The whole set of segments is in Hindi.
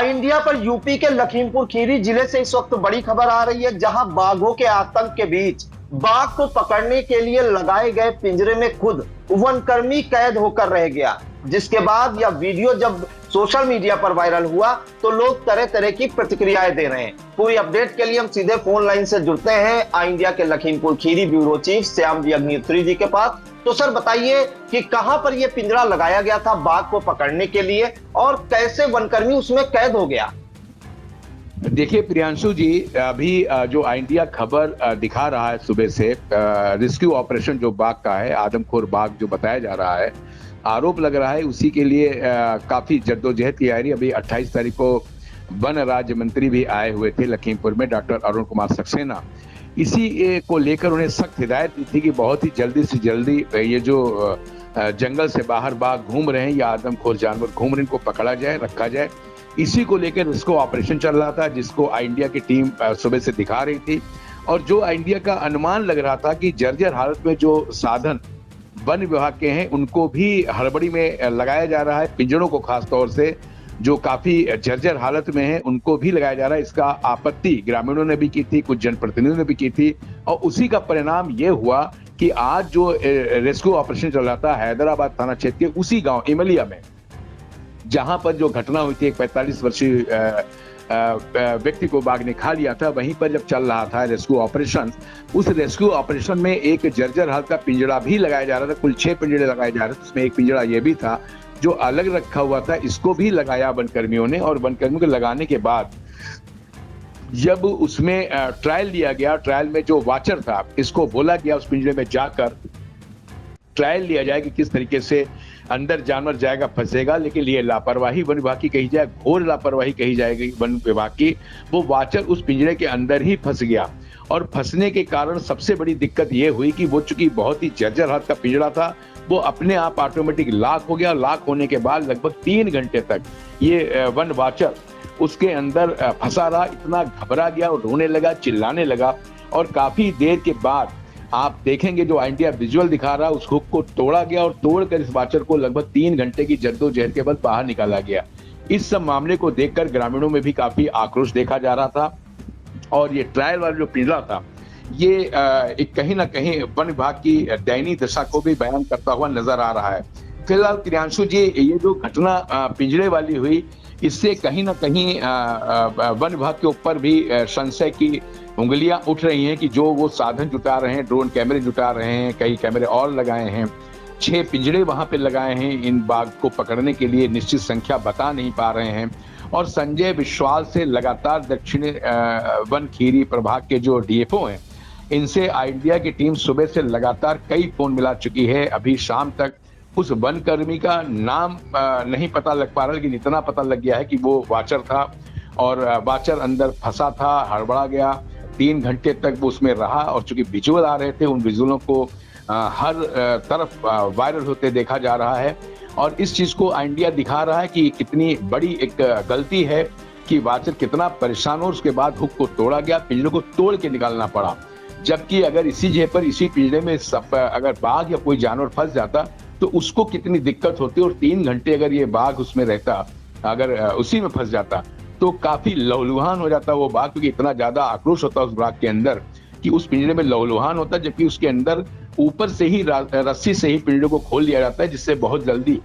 इंडिया पर यूपी के लखीमपुर खीरी जिले से इस वक्त बड़ी खबर आ रही है, जहां बाघों के आतंक के बीच बाघ को पकड़ने के लिए लगाए गए पिंजरे में खुद वनकर्मी कैद होकर रह गया। जिसके बाद यह वीडियो जब सोशल मीडिया पर वायरल हुआ तो लोग तरह तरह की प्रतिक्रियाएं दे रहे हैं। पूरी अपडेट के लिए हम सीधे फोन लाइन से जुड़ते हैं आई इंडिया के लखीमपुर खीरी ब्यूरो चीफ श्याम जी अग्निहोत्री जी के पास। तो सर बताइए कि कहां पर यह पिंजरा लगाया गया था बाघ को पकड़ने के लिए और कैसे वनकर्मी उसमें कैद हो गया। देखिए प्रियांशु जी, अभी जो इंडिया खबर दिखा रहा है सुबह से, रेस्क्यू ऑपरेशन जो बाघ का है, आदमखोर बाघ जो बताया जा रहा है, आरोप लग रहा है उसी के लिए काफी जद्दोजहद की जा रही है। अभी 28 तारीख को वन राज्य मंत्री भी आए हुए थे लखीमपुर में, डॉक्टर अरुण कुमार सक्सेना। इसी को लेकर उन्हें सख्त हिदायत दी थी कि बहुत ही जल्दी से जल्दी ये जो जंगल से बाहर बाघ घूम रहे हैं या आदमखोर जानवर घूम रहे हैं, इनको पकड़ा जाए, रखा जाए। इसी को लेकर इसको ऑपरेशन चल रहा था, जिसको इंडिया की टीम सुबह से दिखा रही थी। और जो इंडिया का अनुमान लग रहा था कि जर्जर हालत में जो साधन वन विभाग के हैं उनको भी हड़बड़ी में लगाया जा रहा है। पिंजरों को खास तौर से जो काफी जर्जर हालत में है उनको भी लगाया जा रहा है। इसका आपत्ति ग्रामीणों ने भी की थी, कुछ जनप्रतिनिधियों ने भी की थी, और उसी का परिणाम ये हुआ कि आज जो रेस्क्यू ऑपरेशन चल रहा था हैदराबाद थाना क्षेत्र के उसी गांव इमलिया में, जहां पर जो घटना हुई थी, एक 45 वर्षीय व्यक्ति को बाघ ने खा लिया था, वहीं पर जब चल रहा था रेस्क्यू ऑपरेशन, उस रेस्क्यू ऑपरेशन में एक जर्जर हालत का पिंजरा भी लगाया जा रहा था। कुल 6 पिंजरे लगाए जा रहे थे, उसमें एक पिंजरा ये भी था जो अलग रखा हुआ था। इसको भी लगाया वनकर्मियों ने, और वनकर्मियों के लगाने के बाद जब उसमें ट्रायल लिया गया, ट्रायल में जो वाचर था इसको बोला गया उस पिंजरे में जाकर ट्रायल लिया जाए कि किस तरीके से अंदर जानवर जाएगा, फंसेगा। लेकिन ये लापरवाही वन विभाग की कही जाए, घोर लापरवाही कही जाएगी वन विभाग की। वो वाचर उस पिंजरे के अंदर ही फंस गया, और फंसने के कारण सबसे बड़ी दिक्कत ये हुई कि वो चूंकि बहुत ही जर्जर हालत का पिंजरा था, वो अपने आप ऑटोमेटिक लॉक हो गया। लॉक होने के बाद लगभग 3 घंटे तक ये वन वाचर उसके अंदर फंसा रहा। इतना घबरा गया और रोने लगा, चिल्लाने लगा, और काफी देर के बाद आप देखेंगे जो इंडिया विजुअल दिखा रहा है, उस हुक को तोड़ा गया और तोड़कर इस वाचर को लगभग 3 घंटे की जद्दोजहद के बाद बाहर निकाला गया। इस सब मामले को देखकर ग्रामीणों में भी काफी आक्रोश देखा जा रहा था, और ये ट्रायल वाला जो पिंजरा था ये एक कहीं ना कहीं वन विभाग की दयनीय दशा को भी बयान करता हुआ नजर आ रहा है। फिलहाल प्रियांशु जी, ये जो घटना पिंजरे वाली हुई, इससे कहीं ना कहीं वन विभाग के ऊपर भी संशय की उंगलियां उठ रही हैं कि जो वो साधन जुटा रहे हैं, ड्रोन कैमरे जुटा रहे हैं, कई कैमरे और लगाए हैं, 6 पिंजरे वहां पे लगाए हैं इन बाघ को पकड़ने के लिए, निश्चित संख्या बता नहीं पा रहे हैं। और संजय विश्वाल से लगातार दक्षिणी वन खीरी प्रभाग के जो डीएफओ हैं, इनसे इंडिया की टीम सुबह से लगातार कई फोन मिला चुकी है। अभी शाम तक उस वनकर्मी का नाम नहीं पता लग पा रहा, लेकिन इतना पता लग गया है कि वो वाचर था, और वाचर अंदर फंसा था, हड़बड़ा गया। 3 घंटे तक वो उसमें रहा, और चूंकि विजुअल आ रहे थे, उन विजुअलों को हर तरफ वायरल होते देखा जा रहा है। और इस चीज को इंडिया दिखा रहा है कि कितनी बड़ी एक गलती है कि वाचर कितना परेशान हो। उसके बाद हुक को तोड़ा गया, पिंजरे को तोड़ के निकालना पड़ा। जबकि अगर इसी जगह पर, इसी पिंजरे में अगर बाघ या कोई जानवर फंस जाता तो उसको कितनी दिक्कत होती, और 3 घंटे अगर ये बाघ उसमें रहता, अगर उसी में फंस जाता तो काफी लहूलुहान हो जाता वो बाघ, क्योंकि इतना ज्यादा आक्रोश होता उस बाघ के अंदर कि उस पिंजरे में लहूलुहान होता। जबकि उसके अंदर ऊपर से ही रस्सी से ही पिंजरे को खोल लिया जाता है, जिससे बहुत जल्दी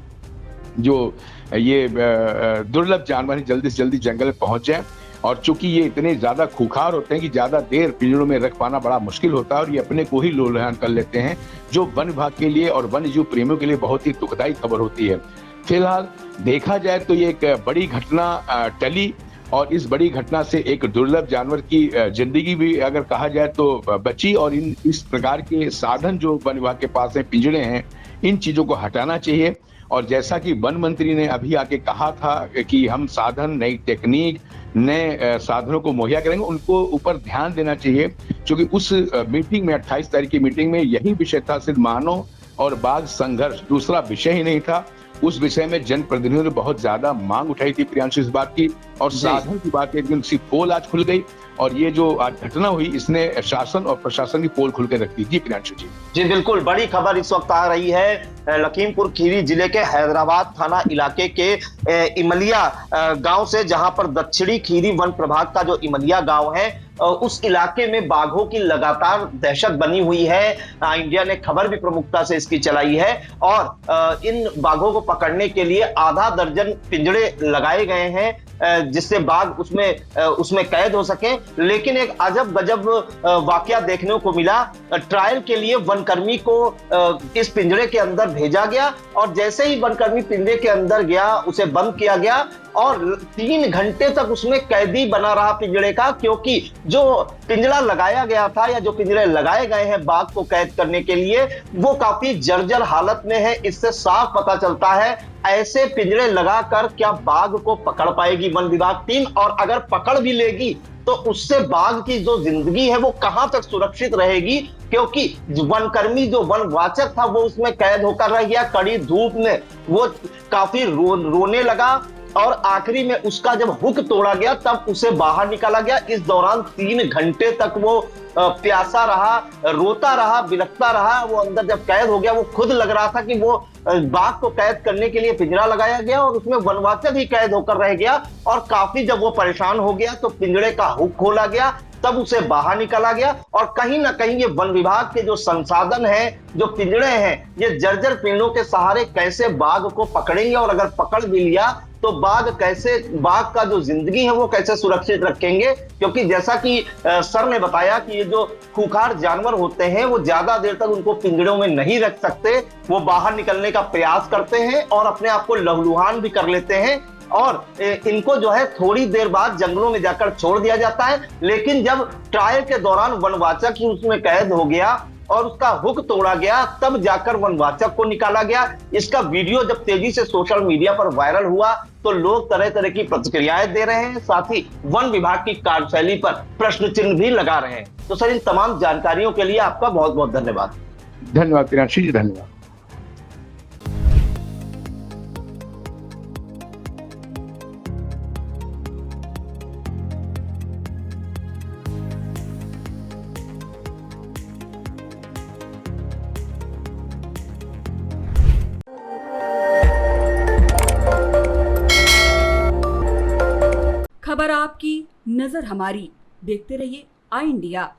जो ये दुर्लभ जानवर है जल्दी से जल्दी जंगल में पहुंच जाए। और चूंकि ये इतने ज्यादा खूंखार होते हैं कि ज्यादा देर पिंजरों में रख पाना बड़ा मुश्किल होता है, और ये अपने को ही लहूलुहान कर लेते हैं, जो वन विभाग के लिए और वन्य जीव प्रेमियों के लिए बहुत ही दुखदायी खबर होती है। फिलहाल देखा जाए तो ये एक बड़ी घटना टली, और इस बड़ी घटना से एक दुर्लभ जानवर की जिंदगी भी अगर कहा जाए तो बची। और इस प्रकार के साधन जो वन विभाग के पास है, पिंजरे हैं, इन चीजों को हटाना चाहिए। और जैसा कि वन मंत्री ने अभी आके कहा था कि हम साधन, नई टेक्निक, नए साधनों को मुहैया करेंगे, उनको ऊपर ध्यान देना चाहिए। क्योंकि उस मीटिंग में, 28 तारीख की मीटिंग में, यही विषय था, सिर्फ मानव और बाघ संघर्ष, दूसरा विषय ही नहीं था। उस विषय में जनप्रतिनिधियों ने बहुत ज्यादा मांग उठाई थी प्रियांशु इस बात की, और जी। साधन की बात है कि उनकी पोल आज खुल गई, और ये जो आज घटना हुई इसने शासन और प्रशासन की पोल खुल के रख दी। जी प्रियांशु जी। जी बिल्कुल, बड़ी खबर इस वक्त आ रही है लखीमपुर खीरी जिले के हैदराबाद थाना इलाके के इमलिया गांव से, जहां पर दक्षिणी खीरी वन प्रभाग का जो इमलिया गांव है उस इलाके में बाघों की लगातार दहशत बनी हुई है। इंडिया ने खबर भी प्रमुखता से इसकी चलाई है और इन बाघों को पकड़ने के लिए आधा दर्जन पिंजड़े लगाए गए हैं जिससे बाघ उसमें कैद हो सके। लेकिन एक अजब गजब वाकया देखने को मिला। ट्रायल के लिए वनकर्मी को इस पिंजरे के अंदर भेजा गया और जैसे ही वनकर्मी पिंजरे के अंदर गया उसे बंद किया गया और 3 घंटे तक उसमें कैदी बना रहा पिंजरे का, क्योंकि जो पिंजरा लगाया गया था या जो पिंजरे लगाए गए हैं बाघ को कैद करने के लिए वो काफी जर्जर हालत में है। इससे साफ पता चलता है ऐसे पिंजरे लगाकर क्या बाघ को पकड़ पाएगी वन विभाग टीम, और अगर पकड़ भी लेगी तो उससे बाघ की जो जिंदगी है वो कहां तक सुरक्षित रहेगी, क्योंकि वनकर्मी जो वनवाचक था वो उसमें कैद होकर रह गया। कड़ी धूप में वो काफी रोने लगा और आखिरी में उसका जब हुक तोड़ा गया तब उसे बाहर निकाला गया। इस दौरान 3 घंटे तक वो प्यासा रहा, रोता रहा, बिलखता रहा। वो अंदर जब कैद हो गया वो खुद लग रहा था कि वो बाघ को कैद करने के लिए पिंजरा लगाया गया और उसमें वनवाचक ही कैद होकर रह गया। और काफी जब वो परेशान हो गया तो पिंजरे का हुक खोला गया, तब उसे बाहर निकाला गया। और कहीं ना कहीं ये वन विभाग के जो संसाधन हैं, जो पिंजरे हैं, ये जर्जर पिंजरों के सहारे कैसे बाघ को पकड़ेंगे, और अगर पकड़ भी लिया तो बाघ का जो जिंदगी है वो कैसे सुरक्षित रखेंगे। क्योंकि जैसा कि सर ने बताया कि ये जो खूंखार जानवर होते हैं वो ज्यादा देर तक उनको पिंजरों में नहीं रख सकते, वो बाहर निकलने का प्रयास करते हैं और अपने आप को लहूलुहान भी कर लेते हैं और इनको जो है थोड़ी देर बाद जंगलों में जाकर छोड़ दिया जाता है। लेकिन जब ट्रायल के दौरान वनवाचक ही उसमें कैद हो गया और उसका हुक तोड़ा गया तब जाकर वनवाचक को निकाला गया। इसका वीडियो जब तेजी से सोशल मीडिया पर वायरल हुआ तो लोग तरह तरह की प्रतिक्रियाएं दे रहे हैं, साथ ही वन विभाग की कार्यशैली पर प्रश्न चिन्ह भी लगा रहे हैं। तो सर, इन तमाम जानकारियों के लिए आपका बहुत बहुत धन्यवाद। धन्यवाद प्रियांशु जी, धन्यवाद। खबर आपकी, नजर हमारी। देखते रहिए आई इंडिया।